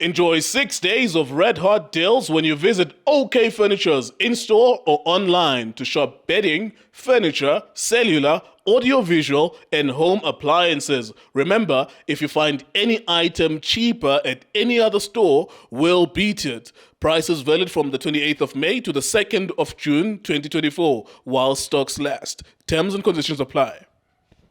Enjoy 6 days of red-hot deals when you visit OK Furniture's in-store or online to shop bedding, furniture, cellular, audiovisual, and home appliances. Remember, if you find any item cheaper at any other store, we'll beat it. Prices valid from the 28th of May to the 2nd of June 2024, while stocks last. Terms and conditions apply.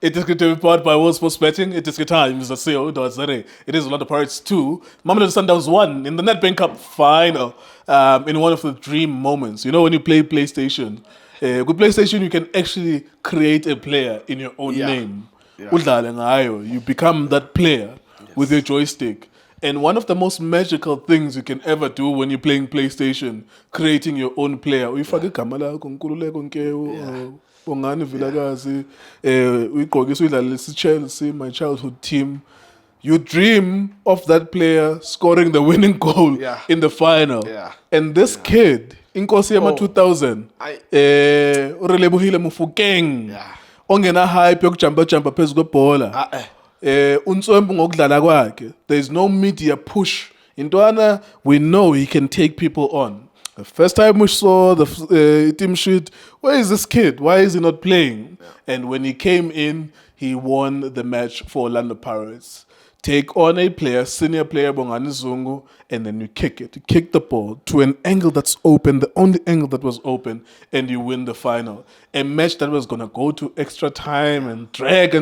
It is going to be powered by World Sports Betting. It is good times. It is Orlando Pirates 2. Mamelodi Sundowns 1 in the Nedbank Cup Final. In one of the dream moments. You know, when you play PlayStation, with PlayStation, you can actually create a player in your own name. You become that player with your joystick. And one of the most magical things you can ever do when you're playing PlayStation, creating your own player. Tso Vilakazi, Chelsea, my childhood team. You dream of that player scoring the winning goal in the final. And this kid, in Kosiyama 2000, Urelebuhile Mufukeng, ongena hype yokujumpa phezu kwebhola. There's no media push. Intwana, we know he can take people on. The first time we saw the team sheet, where is this kid? Why is he not playing? And when he came in, he won the match for Orlando Pirates. Take on a player, senior player, Bongani Zungu, and then you kick it. You kick the ball to an angle that's open, the only angle that was open, and you win the final. A match that was going to go to extra time and drag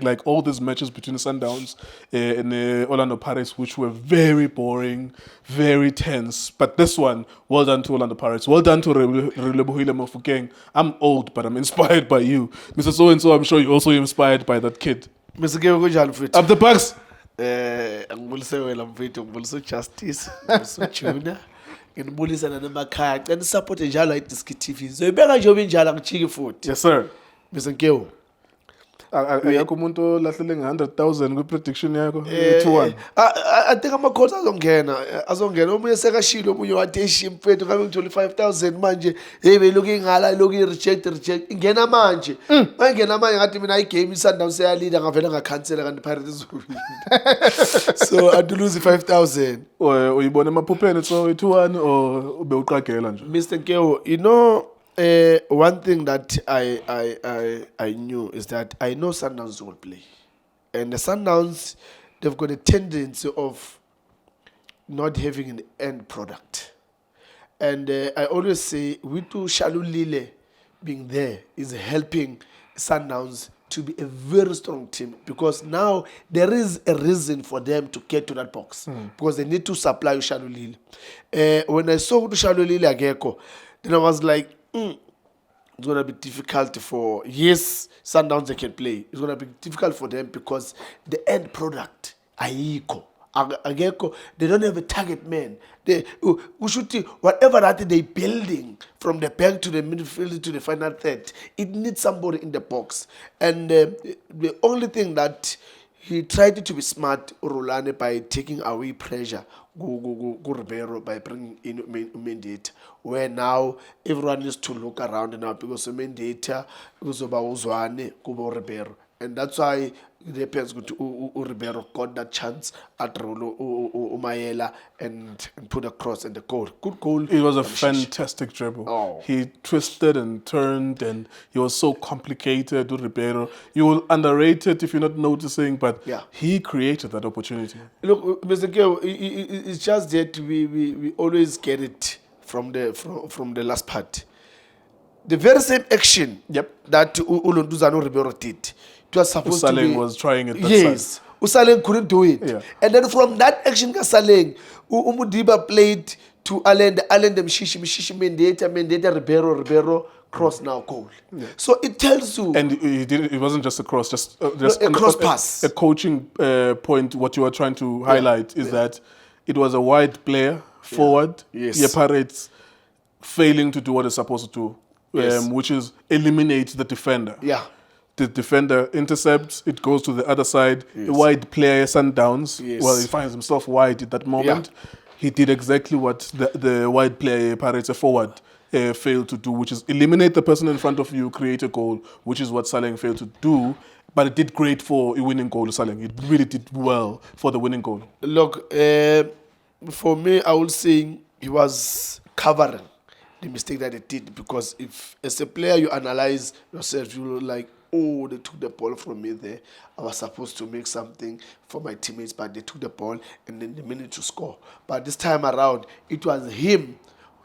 like all these matches between Sundowns and Orlando Pirates, which were very boring, very tense. But this one, well done to Orlando Pirates. Well done to Relebohile Mofokeng. I'm old, but I'm inspired by you. Mr. So-and-so, I'm sure you're also inspired by that kid. Mr. Kunjani mfethu? Up the Bucks. Angibulise wena mfethu, ngibulise Justice, ngibulise Junior. Ngibulisa namakhaya. Ngicela support njalo iDiskiTV. Zoyibeka nje obinjalo ngijike futhi. Yes sir. Mr. Nkewu. Ayakho umuntu olahlele nge-100,000 kwi-prediction yakho 2-1. I think ama-calls azongena omunye sekashilo omunye wathi eshi mfethu ngabe ngithole 5,000 manje hey beloku ingala loku reject ingena manje mangena manje ngathi mina igame iSundowns seyalida ngavela ngakhansela kanti Pirates so I do lose 5,000. Uyibona emaphupheni so 2-1 or ube uqagela nje? Mr. Nkewu, you know, one thing that I knew is that I know Sundowns will play. And the Sundowns, they've got a tendency of not having an end product. And I always say, Witu Shalulile being there is helping Sundowns to be a very strong team, because now there is a reason for them to get to that box because they need to supply Shalulile. When I saw Shalulile Ageko, then I was like, it's going to be difficult for, yes, Sundowns they can play. It's going to be difficult for them because the end product, Aiko, Ageko, they don't have a target man. They, whatever that they're building from the back to the midfield to the final third, it needs somebody in the box. And the only thing that he tried to be smart, Urulane, by taking away pressure, go Ribeiro, by bringing in Mendieta, where now everyone needs to look around now because Mendieta was about Uzwane, Kubo Ribeiro. And that's why the players go to Ribeiro got that chance at Umayela and put a cross and the goal. Good goal. It was a fantastic dribble. Oh. He twisted and turned and he was so complicated to Ribeiro. You will underrate it if you're not noticing, but he created that opportunity. Look, Mr. Keo, it's just that we always get it from the last part. The very same action that Ulunduzano Ribeiro did. It was supposed to be. Was trying it. Yes, Usaleng couldn't do it. Yeah. And then from that action, Usaleng, Umudiba played to Allen the Mshishi, Mendieta, Ribeiro, cross now, goal. Yeah. So it tells you. And it wasn't just a cross, just a cross pass. A coaching point, what you are trying to highlight is that it was a wide player, forward, Pirates failing to do what it's supposed to do, which is eliminate the defender. Yeah. The defender intercepts, it goes to the other side. The wide player, Sundowns, well, he finds himself wide at that moment. He did exactly what the wide player, Pirates, a forward, failed to do, which is eliminate the person in front of you, create a goal, which is what Saleng failed to do. But it did great for a winning goal, Saleng. It really did well for the winning goal. Look, for me, I would say he was covering the mistake that they did, because if as a player you analyze yourself, you will like, oh, they took the ball from me there. I was supposed to make something for my teammates, but they took the ball and then they managed to score. But this time around, it was him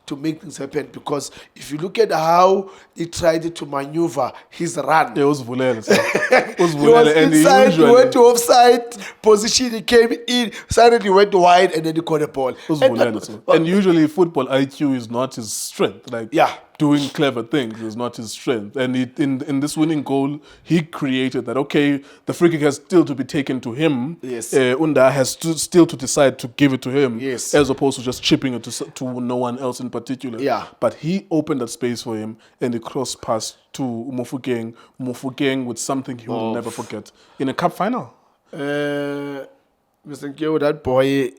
to make things happen, because if you look at how he tried to maneuver his run, It was Vulele. So. It was he was Vulele, and inside, he usually went to offside position, he came in, suddenly went wide, and then he caught the ball. it was And, Vulele. So. And usually football IQ is not his strength. Like Yeah. doing clever things is not his strength. And in this winning goal, he created that. Okay, the free kick has still to be taken to him. Yes. Unda has still to decide to give it to him. Yes. As opposed to just chipping it to no one else in particular. Yeah. But he opened that space for him, and he crossed past to Mofokeng. Mofokeng with something he will never forget in a cup final. Mr. Nkeo, that boy,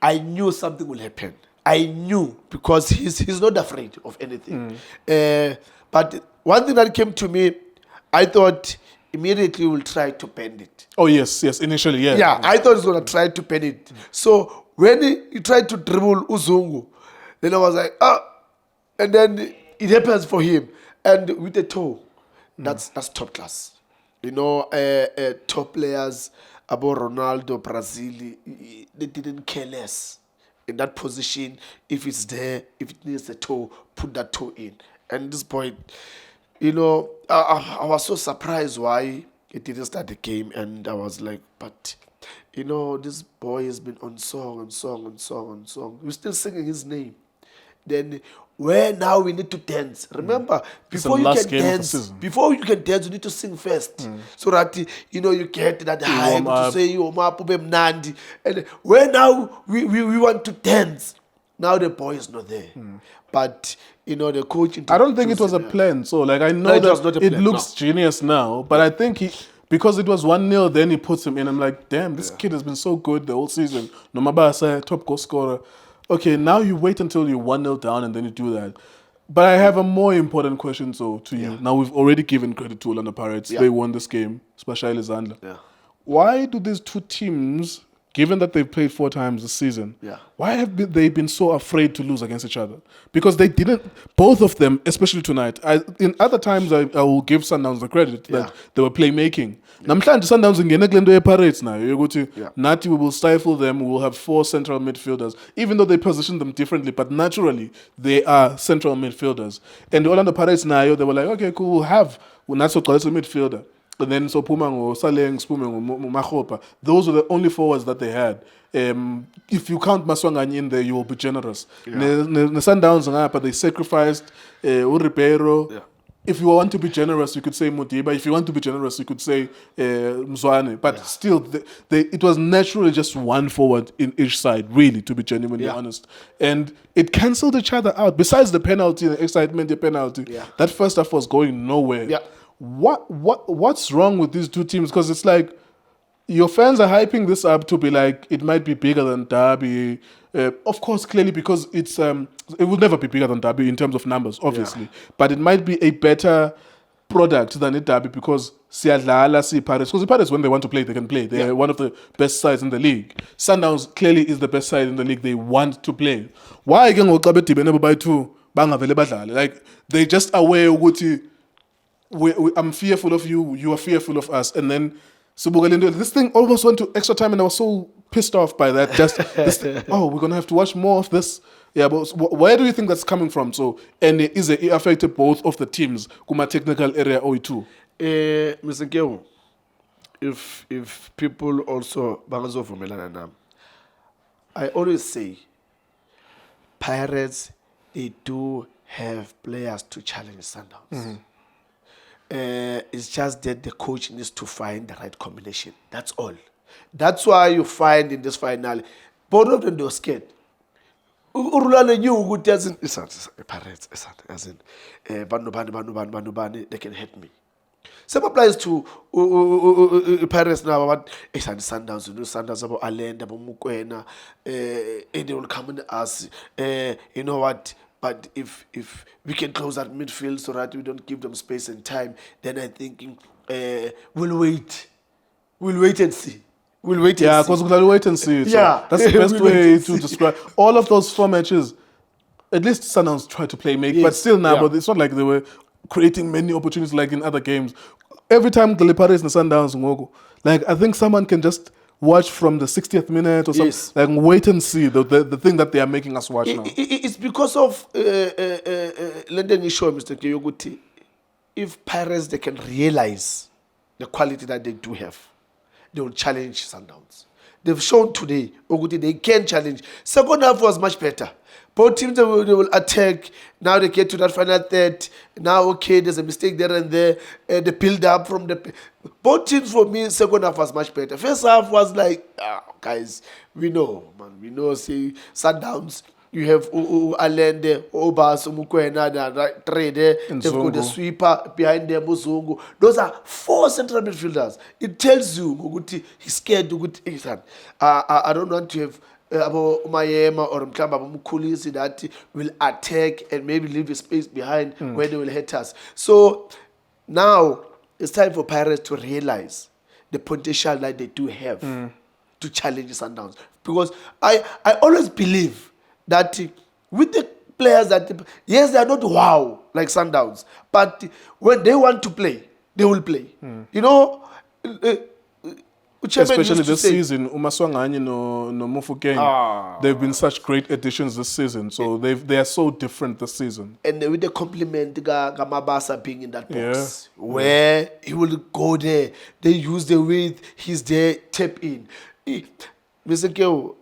I knew something will happen. I knew, because he's not afraid of anything. But one thing that came to me, I thought immediately we'll try to bend it. Oh yes, initially, yeah. Yeah, I thought he was going to try to bend it. So when he tried to dribble Uzungu, then I was like, and then it happens for him. And with the toe, that's top class. You know, top players, about Ronaldo, Brazil, they didn't care less in that position. If it's there, if it needs a toe, put that toe in. And this boy, you know, I was so surprised why he didn't start the game. And I was like, but, you know, this boy has been on song and song and song and song. We're still singing his name. Then where now we need to dance. Remember, before you can dance, you need to sing first. So that you know you get that hype to say you Nandi. And where now we want to dance. Now the boy is not there. But you know the coach. I don't think it was a plan. So like I know that it looks genius now, but I think because it was 1-0, then he puts him in. I'm like, damn, this kid has been so good the whole season. No Mabasa, top goal scorer. Okay, now you wait until you're 1-0 down and then you do that. But I have a more important question to you. Yeah. Now, we've already given credit to Orlando Pirates. Yeah. They won this game, especially Zandla. Yeah. Why do these two teams, given that they've played 4 times this season, Yeah. why have they been so afraid to lose against each other? Because they didn't, both of them, especially tonight. In other times, I will give Sundowns the credit that they were playmaking. Namhlanje Sundowns ingene kule nto ye-Pirates nayo yokuthi nathi we will stifle them. We will have 4 central midfielders, even though they position them differently, but naturally they are central midfielders. And the Orlando Pirates nayo, they were like, okay, cool, we'll have nathi sogcwalisa midfielder. And then so Puma Saleng, Spume, Machopa. Those were the only forwards that they had. If you count Maswangani in there, you will be generous. The Sundowns, but they sacrificed Ribeiro. Yeah. If you want to be generous, you could say Mutiba. If you want to be generous, you could say Mzwane. But still, it was naturally just one forward in each side, really, to be genuinely honest. And it cancelled each other out. Besides the penalty, the excitement, the penalty, that first half was going nowhere. Yeah. What's wrong with these two teams? Because it's like your fans are hyping this up to be like it might be bigger than Derby. Of course, clearly because it will never be bigger than Derby in terms of numbers, obviously. But it might be a better product than it Derby because Siyadlala, Paris. Because the Paris, when they want to play, they can play. They're one of the best sides in the league. Sundowns clearly is the best side in the league. They want to play. Why again? Like they just aware ukuthi I'm fearful of you, you are fearful of us. And then this thing almost went to extra time and I was so pissed off by that. Just this thing, we're going to have to watch more of this. Yeah, but where do you think that's coming from? So, and it affected both of the teams, kuma technical area O2. Mr. Nkeo, if people also bangazovumelana nami, I always say Pirates, they do have players to challenge Sundowns. It's just that the coach needs to find the right combination. That's all. That's why you find in this final, both of them, they were scared. Urulane knew ukuthi yazi Pirates as in bani they can hit me. Same applies to Pirates now. But Sundowns, you know, Sundowns about Alenda, about Mukwena, and they will come and ask, you know what? But if we can close that midfield so that we don't give them space and time, then I think we'll wait and see. We'll wait and Yeah, see. because we'll wait and see. So Yeah. that's the best We'll wait way and to see. describe all of those 4 matches. At least Sundowns tried to play make, but Yes, still now, yeah. but it's not like they were creating many opportunities like in other games. Every time Galipares and Sundowns ngoku, like I think someone can just watch from the 60th minute or Yes. something, like wait and see the thing that they are making us watch now. It's because of London issue, Mr. Kiyoguti. If Pirates they can realize the quality that they do have, they will challenge Sundowns. They've shown today, Oguti, they can challenge. Second half was much better. Both teams they will attack. Now they get to that final third. Now, okay, there's a mistake there and there. The build up from the both teams for me. Second half was much better. First half was like, guys, we know, man, we know. See, Sundowns. You have Alende, Obas, Mukwena, the three there. They've got the Nzungu. sweeper behind them, Muzungu. Those are 4 central midfielders. It tells you, Uguti, he's scared to good. I don't want to have Mayema or Mkamba Mukulisi that will attack and maybe leave a space behind where they will hit us. So now it's time for Pirates to realize the potential that they do have to challenge Sundowns. Because I always believe that with the players that, yes, they are not wow like Sundowns, but when they want to play, they will play. You know, Chairman Especially used to this say, season, Umaswanganye no Mufukeng, they've been such great additions this season. So they are so different this season. and with the compliment Gamabasa being in that box, where he will go there, they use the width, he's there, tap in. Mr. Keo,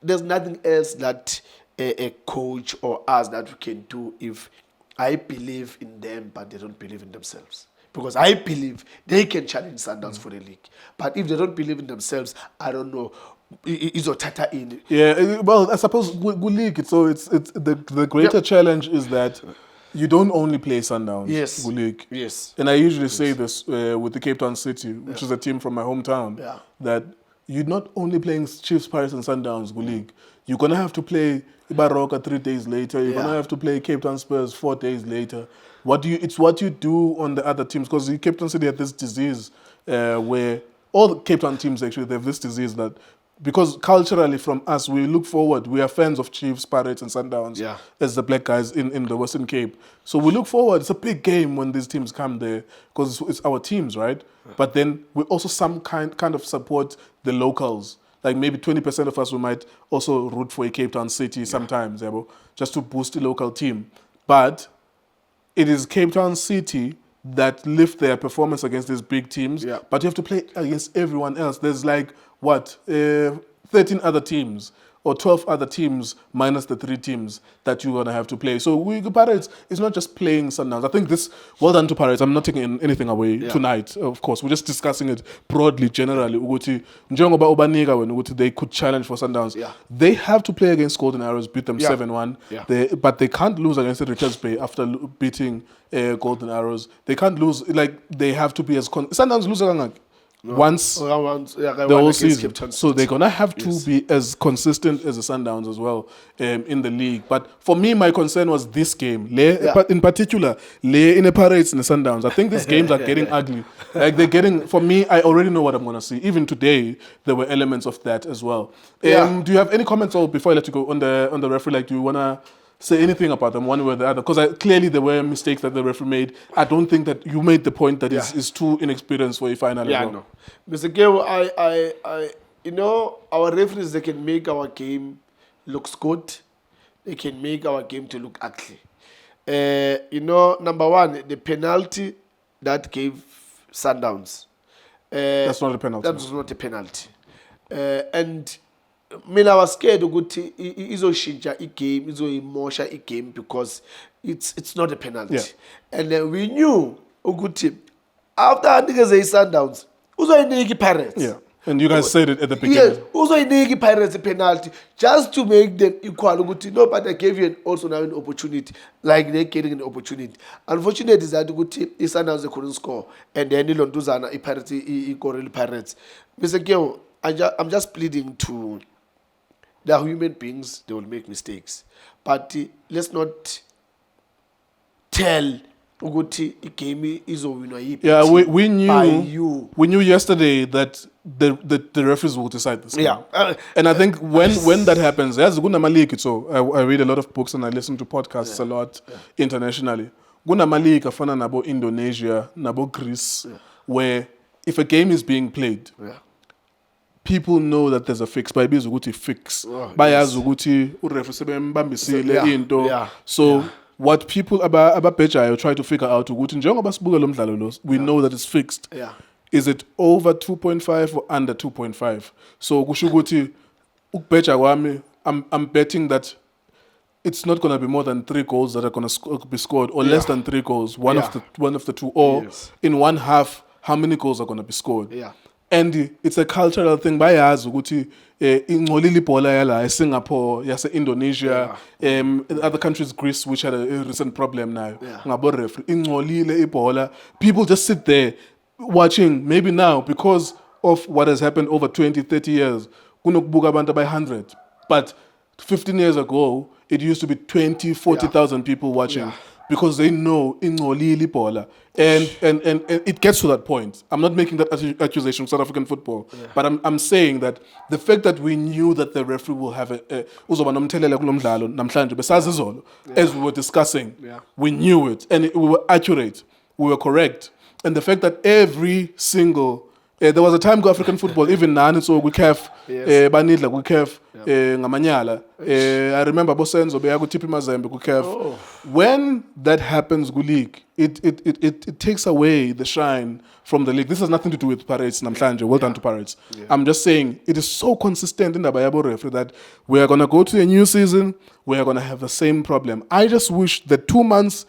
there's nothing else that a coach or us that we can do if I believe in them, but they don't believe in themselves. Because I believe they can challenge Sundowns for the league. But if they don't believe in themselves, I don't know. Is Otata in? Yeah, well, I suppose we league it. So it's the greater challenge is that you don't only play Sundowns. Yes. League. Yes. And I usually say this with the Cape Town City, which is a team from my hometown, that you're not only playing Chiefs, Pirates, and Sundowns league. You're gonna have to play Ibaroka 3 days later. You're gonna have to play Cape Town Spurs 4 days later. It's what you do on the other teams, because Cape Town City had this disease where all the Cape Town teams actually they have this disease that because culturally from us we look forward, we are fans of Chiefs, Pirates and Sundowns as the black guys in the Western Cape. So we look forward. It's a big game when these teams come there because it's our teams, right? But then we also some kind of support the locals. Like maybe 20% of us we might also root for a Cape Town City sometimes, just to boost the local team. But it is Cape Town City that lift their performance against these big teams, but you have to play against everyone else. There's like, 13 other teams or 12 other teams minus the 3 teams that you're going to have to play. So Pirates, it's not just playing Sundowns. I think this, well done to Pirates. I'm not taking anything away tonight, of course. We're just discussing it broadly, generally. They could challenge for Sundowns. They have to play against Golden Arrows, beat them 7-1. But they can't lose against the Richards Bay after beating Golden Arrows. They can't lose, they have to be as... Sundowns lose once the whole season. So they're going to have to be as consistent as the Sundowns as well in the league. But for me, my concern was this game. But in particular, in the Pirates and the Sundowns. I think these games are getting ugly. Like they're getting, for me, I already know what I'm going to see. Even today, there were elements of that as well. Do you have any comments or before I let you go on the referee? Like, do you want to say anything about them one way or the other? Because clearly there were mistakes that the referee made. I don't think that you made the point that is too inexperienced for a final. No. Mr. Geo, our referees, they can make our game looks good. They can make our game to look ugly. Number one, the penalty that gave Sundowns. That's not a penalty. That was not a penalty. And mina was scared ukuthi izoshintsha igame izoyimosha igame because it's not a penalty. And we knew ukuthi after anikeze Sundowns uzoyinika Pirates. And you guys said it at the beginning. Yes, uzoyinika Pirates a penalty just to make them equal ukuthi no, but I gave you also now an opportunity, like they're getting an opportunity. Unfortunately is that ukuthi Sundowns they couldn't score and then ilontuzana Pirates ikorele Pirates. Mr. Geo, I'm just pleading to... They are human beings, they will make mistakes. But let's not tell ukuthi igame izowinwa yiphi Yeah, team we by knew you. we knew yesterday that the referees will decide this game. Yeah. And I think when that happens, as Gunama League, so I read a lot of books and I listen to podcasts a lot internationally. Gunama League afana nabo Indonesia, nabo Greece, where if a game is being played, people know that there's a fix. Bayibiza ukuthi fix. Bayazi ukuthi ureferee sebembambisile into. So what people ababhejayo try to figure out ukuthi njengoba sibuka lo mdlalo lo, we know that it's fixed. Is it over 2.5 or under 2.5? So kusho ukuthi ukubheja kwami, I'm betting that it's not going to be more than 3 goals that are going to be scored, or less than 3 goals. One of the two, or in one half, how many goals are going to be scored? And it's a cultural thing. Bayazi ukuthi ingcolile ibhola yala Singapore, yase Indonesia, other countries, Greece, which had a recent problem now. Ngabo referee ingcolile ibhola. People just sit there watching. Maybe now because of what has happened over 20, 30 years, kunokubuka abantu by 100. But 15 years ago, it used to be 20, 40,000 people watching because they know ingcolile ibhola. And it gets to that point. I'm not making that accusation of South African football, but I'm saying that the fact that we knew that the referee will have uzoba nomthelela kulo mdlalo namhlanje besazi izolo, as we were discussing, we knew it and we were accurate, we were correct. And the fact that every single there was a time go African football, even nani so kwi-CAF, banidla kwi-CAF ngamanyala. I remember Bosenzo beya ku-TP Mazembe kwi-CAF. When that happens ku-league, it takes away the shine from the league. This has nothing to do with Pirates namhlanje. Well done to Pirates. I'm just saying it is so consistent in the Bayabo referee that we are going to go to a new season, we are going to have the same problem. I just wish the 2 months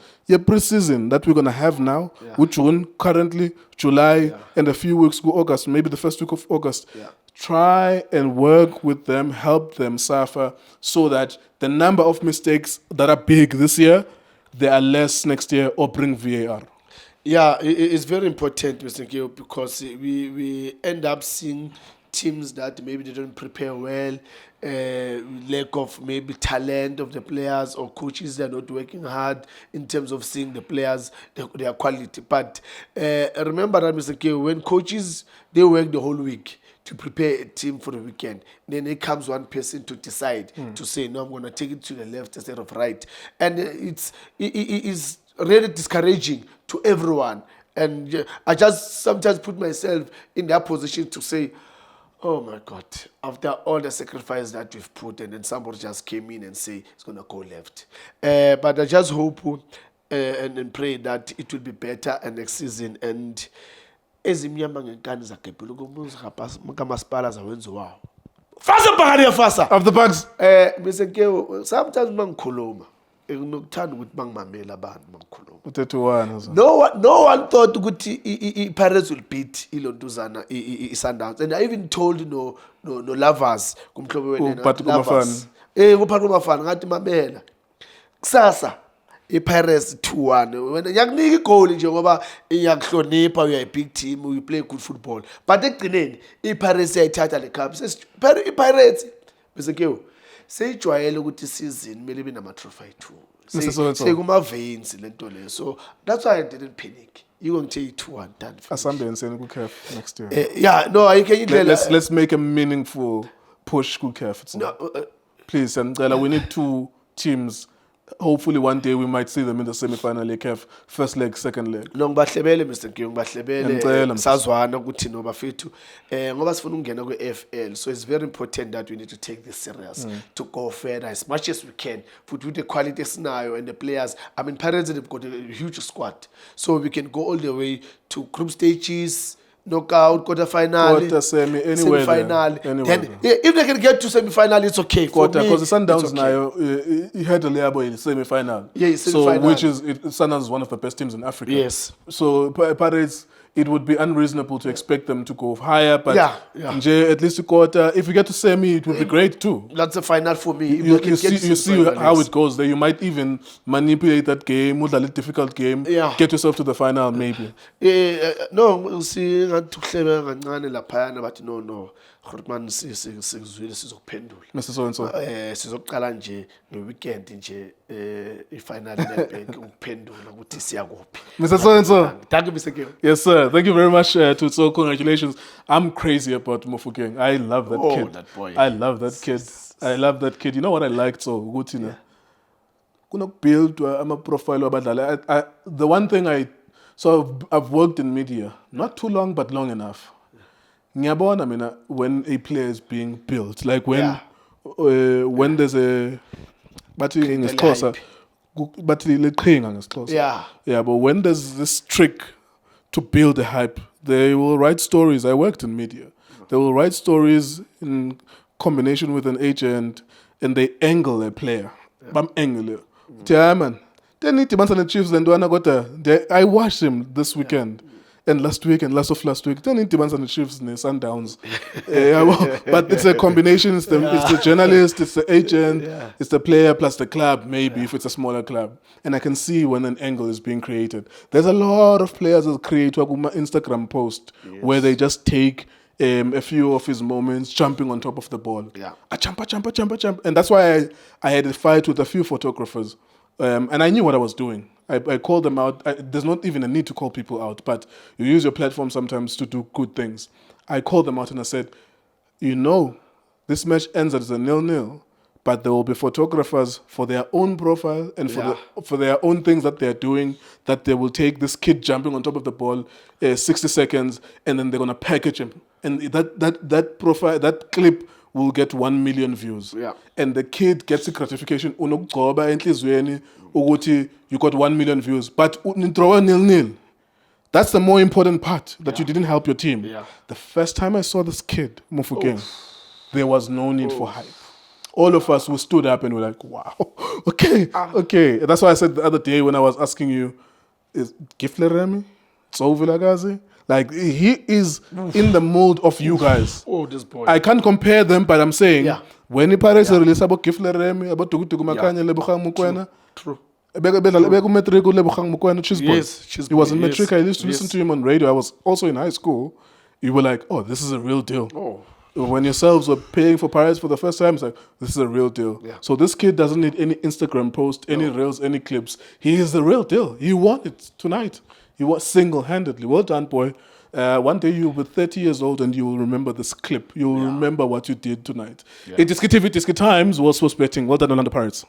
pre-season that we're going to have now, with June currently, July, and a few weeks go August, maybe the first week of August, try and work with them, help them suffer so that the number of mistakes that are big this year, they are less next year, or bring VAR. Yeah, it's very important, Mr. Gill, because we end up seeing teams that maybe they don't prepare well, lack of maybe talent of the players, or coaches that are not working hard in terms of seeing the players, their quality. But remember that, Mr. Gill, when coaches, they work the whole week to prepare a team for the weekend. Then it comes one person to decide to say, no, I'm going to take it to the left instead of right. And it is really discouraging to everyone. And I just sometimes put myself in that position to say, oh my God, after all the sacrifice that we've put, and then somebody just came in and say it's going to go left. But I just hope and pray that it will be better next season. And ezimnyama ngenkani zagebhela kamasipala zawenziwayo fasa bhakani fasa Of the bugs. Bese ke sometimes mangikhuluma nginokuthanda ukuthi bangimamela abantu mangikhuluma U31. no one thought ukuthi iPirates will beat ilontuzana iSundowns, and I even told no lovers kumhlobo wena lovers kuphathi kumafana ngathi mamela kusasa iPirates 2-1 wena ngiyakunika igoli nje ngoba iyakuhlonipha, uya big team, you play good football, but ekugcineni iPirates yayithatha le cup. iPirates bese ke seyijwayele ukuthi isizini kumele ibe nama trophy 2 sekuma veins lento le, so that's why I didn't panic. You going to take 2-1 done. Asambenzeni ku-CAF next year. Let's make a meaningful push ku-CAF. Please, Andela, we need 2 teams. Hopefully one day we might see them in the semi-final CAF, first leg, second leg. No, ngibahlebele Mr. Gill, ngibahlebele sazwana ukuthi no bafethu ngoba sifuna ukungena kwe-FL, so it's very important that we need to take this serious to go further as much as we can with the quality scenario and the players. I mean, Pirates have got a huge squad, so we can go all the way to group stages, knockout, quarter semi, anywhere semi-final. Then if they can get to semi-final, it's okay. Quarter, because the Sundowns now he had a label in semi-final. Yeah, semi-final. So which is Sundowns is one of the best teams in Africa. Yes. So Pirates, it would be unreasonable to expect them to go higher, but at least a quarter. If you get to semi, it would be great too. That's a final for me. You see how it goes there. You might even manipulate that game, with a little difficult game, get yourself to the final maybe. No, see, but no. Mr. So-and-so. Sizoqala nje ngeweekend nje i-final Nedbank ukuphendula ukuthi siyakuphi. Mr. So-and-so. Thank you, Mr. King. Yes, sir. Thank you very much, Tso. Congratulations. I'm crazy about Mofokeng. I love that kid. That boy. I love that kid. I love that kid. You know what I liked? So, good, build a profile about that. The one thing I've worked in media, not too long, but long enough. Ngiyabona mina when a player is being built, like when there's a yeah, but when there's this trick to build a hype, they will write stories. I worked in media. They will write stories in combination with an agent, and they angle a player. Bam angle. Yeah, man. They need to the Chiefs and I watched him this weekend. And last week and last week, then in Timans and the Chiefs and the Sundowns. But it's a combination. It's the journalist, it's the agent, it's the player plus the club, maybe if it's a smaller club. And I can see when an angle is being created. There's a lot of players that create an Instagram post where they just take a few of his moments jumping on top of the ball. Yeah. Jump. And that's why I had a fight with a few photographers. And I knew what I was doing. I called them out. There's not even a need to call people out, but you use your platform sometimes to do good things. I called them out and I said, this match ends as a 0-0, but there will be photographers for their own profile and for their own things that they're doing, that they will take this kid jumping on top of the ball 60 seconds, and then they're going to package him. And that profile, that clip will get 1 million views. Yeah. And the kid gets a gratification. You got 1 million views, but throw a 0-0. That's the more important part, that you didn't help your team. Yeah. The first time I saw this kid, Mofokeng, there was no need for hype. All of us who stood up and were like, wow, okay. That's why I said the other day when I was asking you, is Gifleremi, Tso Vilakazi? Like, he is in the mold of you guys. This boy. I can't compare them, but I'm saying, when the Paris release about Gifleremi, about Tugutugu Makanya, Lebukhang Mukwena, True. He was in Metric. I used to listen to him on radio. I was also in high school. You were like, oh, this is a real deal. When yourselves were paying for Pirates for the first time, it's like, this is a real deal. Yeah. So this kid doesn't need any Instagram post, any reels, any clips. He is the real deal. He won it tonight. He won single-handedly. Well done, boy. One day you'll be 30 years old and you will remember this clip. You will remember what you did tonight. iDiskiTV, Diski Times, was sports betting. Well done on the Pirates.